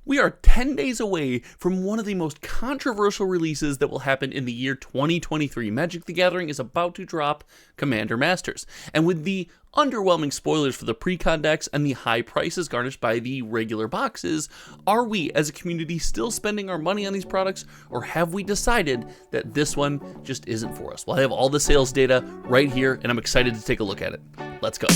We are 10 days away from one of the most controversial releases that will happen in the year 2023. Magic the Gathering is about to drop Commander Masters. And with the underwhelming spoilers for the pre-con decks and the high prices garnished by the regular boxes, are we as a community still spending our money on these products, or have we decided that this one just isn't for us? Well, I have all the sales data right here, and I'm excited to take a look at it. Let's go.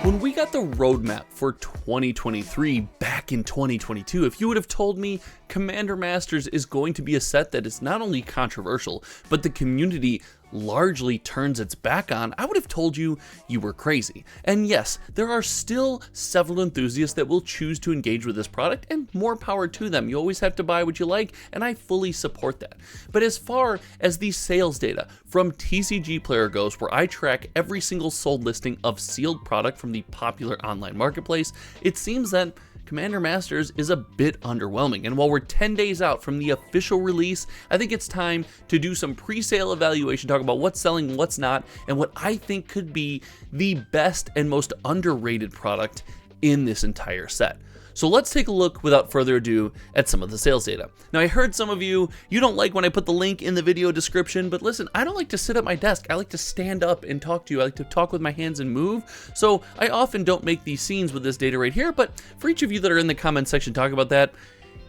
When we got the roadmap for 2023 back in 2022, if you would have told me Commander Masters is going to be a set that is not only controversial, but the community largely turns its back on, I would have told you you were crazy. And yes, there are still several enthusiasts that will choose to engage with this product, and more power to them. You always have to buy what you like, and I fully support that. But as far as the sales data from TCG Player goes, where I track every single sold listing of sealed product from the popular online marketplace, it seems that Commander Masters is a bit underwhelming, and while we're 10 days out from the official release, I think it's time to do some pre-sale evaluation, talk about what's selling, what's not, and what I think could be the best and most underrated product in this entire set. So let's take a look without further ado at some of the sales data. Now, I heard some of you don't like when I put the link in the video description, but listen, I don't like to sit at my desk. I like to stand up and talk to you. I like to talk with my hands and move. So I often don't make these scenes with this data right here, but for each of you that are in the comment section talking about that,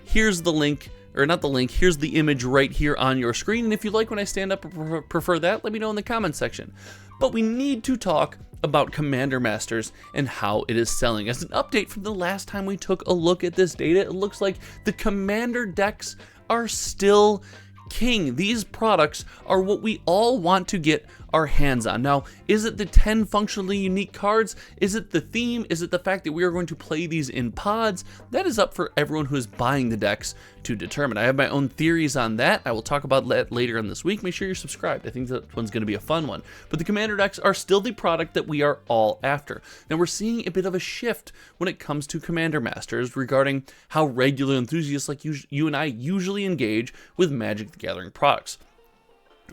here's the link. Or not the link, here's the image right here on your screen. And if you like when I stand up or prefer that, let me know in the comment section. But we need to talk about Commander Masters and how it is selling. As an update from the last time we took a look at this data, it looks like the Commander decks are still king. These products are what we all want to get our hands on. Now, is it the 10 functionally unique cards? Is it the theme? Is it the fact that we are going to play these in pods? That is up for everyone who is buying the decks to determine. I have my own theories on that. I will talk about that later in this week. Make sure you're subscribed. I think that one's going to be a fun one. But the Commander decks are still the product that we are all after. Now, we're seeing a bit of a shift when it comes to Commander Masters regarding how regular enthusiasts like you and I usually engage with Magic the Gathering products.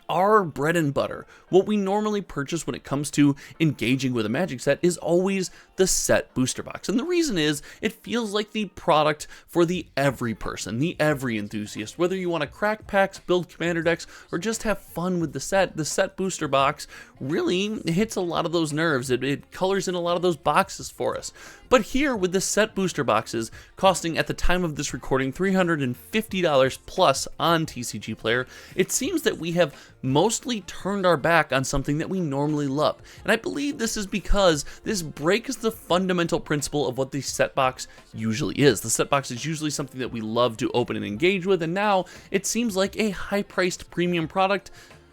Our bread and butter, what we normally purchase when it comes to engaging with a Magic set, is always the set booster box. And the reason is, it feels like the product for the every person, the every enthusiast. Whether you want to crack packs, build Commander decks, or just have fun with the set booster box really hits a lot of those nerves. It colors in a lot of those boxes for us. But here, with the set booster boxes costing at the time of this recording $350 plus on TCG Player, it seems that we have mostly turned our back on something that we normally love. And I believe this is because this breaks the fundamental principle of what the set box usually is. The set box is usually something that we love to open and engage with, and now it seems like a high-priced premium product,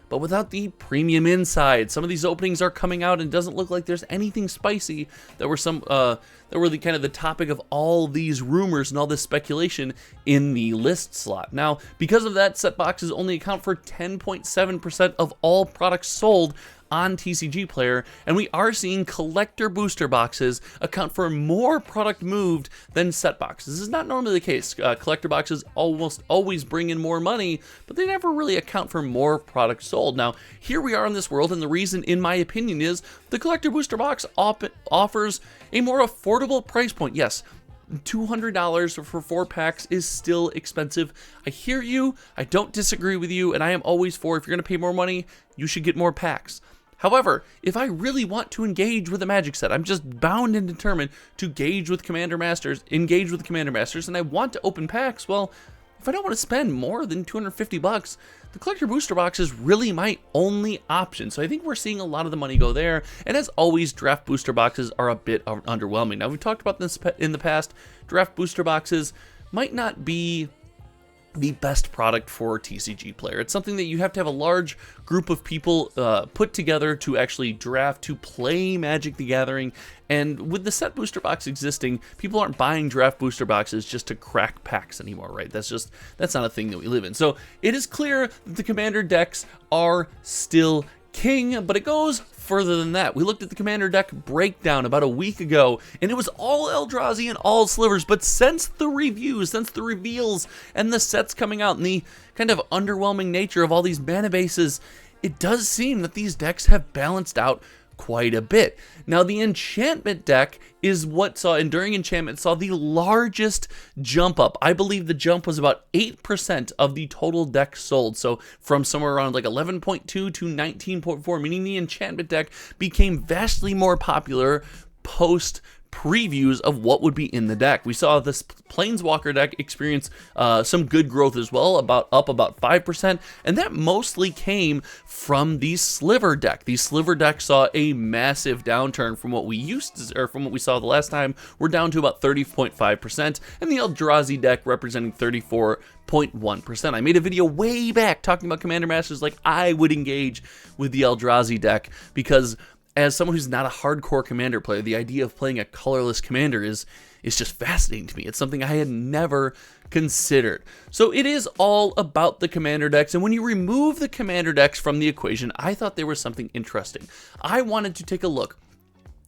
but without the premium inside. Some of these openings are coming out and it doesn't look like there's anything spicy. That were the kind of the topic of all these rumors and all this speculation in the list slot. Now, because of that, set boxes only account for 10.7% of all products sold on TCG Player, and we are seeing collector booster boxes account for more product moved than set boxes. This is not normally the case. Collector boxes almost always bring in more money, but they never really account for more product sold. Now, here we are in this world, and the reason, in my opinion, is the collector booster box offers a more affordable price point. Yes, $200 for 4 packs is still expensive. I hear you, I don't disagree with you, and I am always for, if you're going to pay more money, you should get more packs. However, if I really want to engage with a Magic set, I'm just bound and determined to engage with Commander Masters, and I want to open packs, well, if I don't want to spend more than $250, the collector booster box is really my only option. So I think we're seeing a lot of the money go there. And as always, draft booster boxes are a bit underwhelming. Now, we've talked about this in the past. Draft booster boxes might not be the best product for TCG Player. It's something that you have to have a large group of people put together to actually draft, to play Magic the Gathering. And with the set booster box existing, people aren't buying draft booster boxes just to crack packs anymore, right? That's not a thing that we live in. So it is clear that the Commander decks are still king, but it goes further than that. We looked at the Commander deck breakdown about a week ago, and it was all Eldrazi and all slivers, but since the reviews, since the reveals, and the sets coming out, and the kind of underwhelming nature of all these mana bases, it does seem that these decks have balanced out quite a bit. Now the enchantment deck is what saw, and during enchantment saw the largest jump up. I believe the jump was about 8% of the total deck sold. So from somewhere around like 11.2 to 19.4, meaning the enchantment deck became vastly more popular post previews of what would be in the deck. We saw this Planeswalker deck experience some good growth as well, up about 5%, and that mostly came from the Sliver deck. The Sliver deck saw a massive downturn from what we from what we saw the last time. We're down to about 30.5%, and the Eldrazi deck representing 34.1%. I made a video way back talking about Commander Masters, like I would engage with the Eldrazi deck, because as someone who's not a hardcore Commander player, the idea of playing a colorless Commander is just fascinating to me. It's something I had never considered. So it is all about the Commander decks, and when you remove the Commander decks from the equation, I thought there was something interesting. I wanted to take a look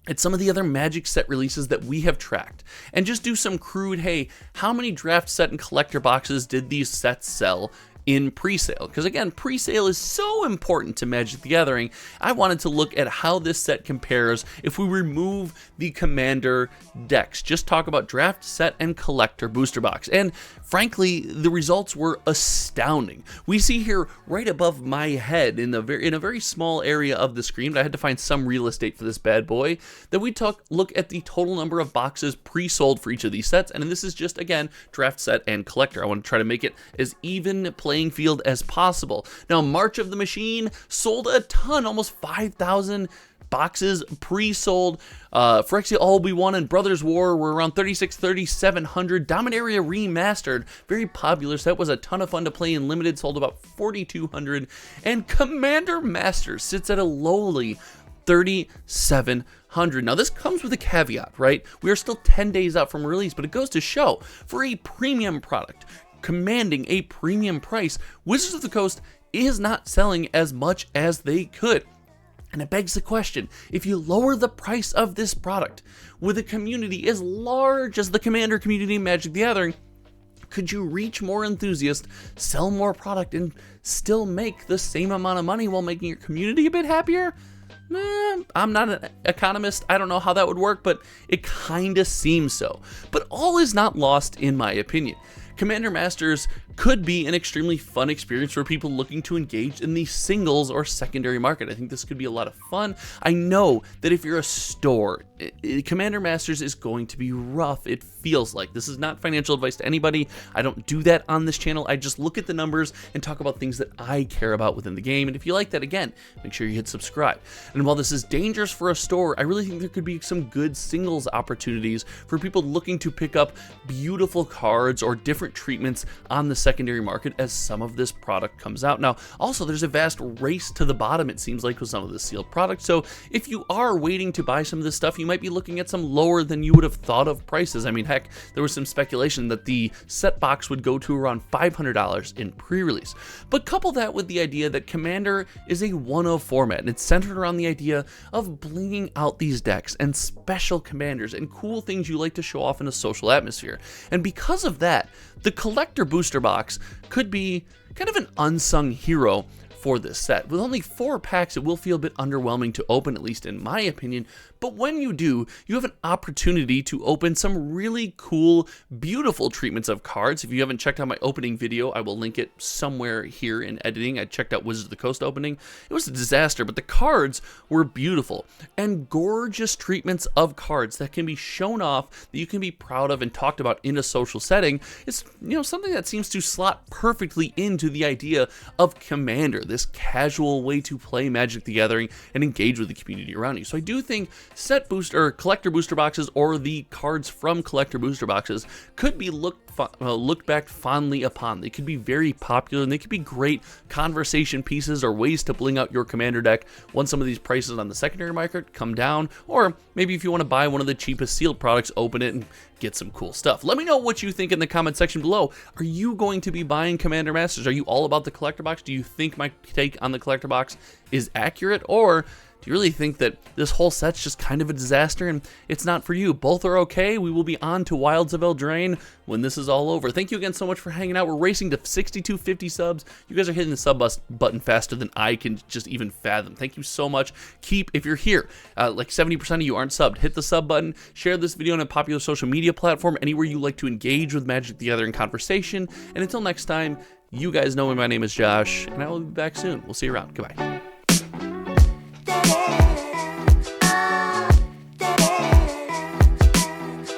at some of the other Magic set releases that we have tracked, and just do some crude, hey, how many draft set and collector boxes did these sets sell in pre-sale? Because again, pre-sale is so important to Magic the Gathering. I wanted to look at how this set compares if we remove the Commander decks. Just talk about draft, set, and collector booster box. And frankly, the results were astounding. We see here right above my head in a very small area of the screen, but I had to find some real estate for this bad boy, that we took look at the total number of boxes pre-sold for each of these sets. And this is just, again, draft, set, and collector. I want to try to make it as even playing field as possible. Now, March of the Machine sold a ton, almost 5,000 boxes pre-sold. Phyrexia All We Won and Brothers War were around 3,700. Dominaria Remastered, very popular set, was a ton of fun to play in limited, sold about 4,200. And Commander Masters sits at a lowly 3,700. Now this comes with a caveat, right? We are still 10 days out from release, but it goes to show, for a premium product commanding a premium price, Wizards of the Coast is not selling as much as they could. And it begs the question, if you lower the price of this product with a community as large as the Commander community in Magic the Gathering, could you reach more enthusiasts, sell more product, and still make the same amount of money while making your community a bit happier? I'm not an economist. I don't know how that would work, but it kind of seems so. But all is not lost, in my opinion. Commander Masters could be an extremely fun experience for people looking to engage in the singles or secondary market. I think this could be a lot of fun. I know that if you're a store, Commander Masters is going to be rough. It feels like. This is not financial advice to anybody. I don't do that on this channel. I just look at the numbers and talk about things that I care about within the game. And if you like that, again, make sure you hit subscribe. And while this is dangerous for a store, I really think there could be some good singles opportunities for people looking to pick up beautiful cards or different treatments on the secondary market as some of this product comes out. Now, also, there's a vast race to the bottom, it seems like, with some of the sealed product. So if you are waiting to buy some of this stuff, you might be looking at some lower than you would have thought of prices. I mean, heck, there was some speculation that the set box would go to around $500 in pre-release. But couple that with the idea that Commander is a 1-of format, and it's centered around the idea of blinging out these decks and special commanders and cool things you like to show off in a social atmosphere. And because of that, the collector booster box could be kind of an unsung hero for this set. With only 4 packs, it will feel a bit underwhelming to open, at least in my opinion, but when you do, you have an opportunity to open some really cool, beautiful treatments of cards. If you haven't checked out my opening video, I will link it somewhere here in editing. I checked out Wizards of the Coast opening. It was a disaster, but the cards were beautiful and gorgeous treatments of cards that can be shown off, that you can be proud of and talked about in a social setting. It's, something that seems to slot perfectly into the idea of Commander, this casual way to play Magic the Gathering and engage with the community around you. So I do think set booster or collector booster boxes, or the cards from collector booster boxes, could be looked back fondly upon. They could be very popular, and they could be great conversation pieces or ways to bling out your Commander deck once some of these prices on the secondary market come down. Or maybe if you want to buy one of the cheapest sealed products, open it and get some cool stuff. Let me know what you think in the comment section below. Are you going to be buying Commander Masters? Are you all about the collector box? Do you think my take on the collector box is accurate? Or Do you really think that this whole set's just kind of a disaster and it's not for you? Both are okay. We will be on to Wilds of Eldraine when this is all over. Thank you again so much for hanging out. We're racing to 6250 subs. You guys are hitting the sub button faster than I can just even fathom. Thank you so much. If you're here, like 70% of you aren't subbed, hit the sub button, share this video on a popular social media platform, anywhere you like to engage with Magic the Gathering conversation. And until next time, you guys know me, my name is Josh, and I will be back soon. We'll see you around. Goodbye.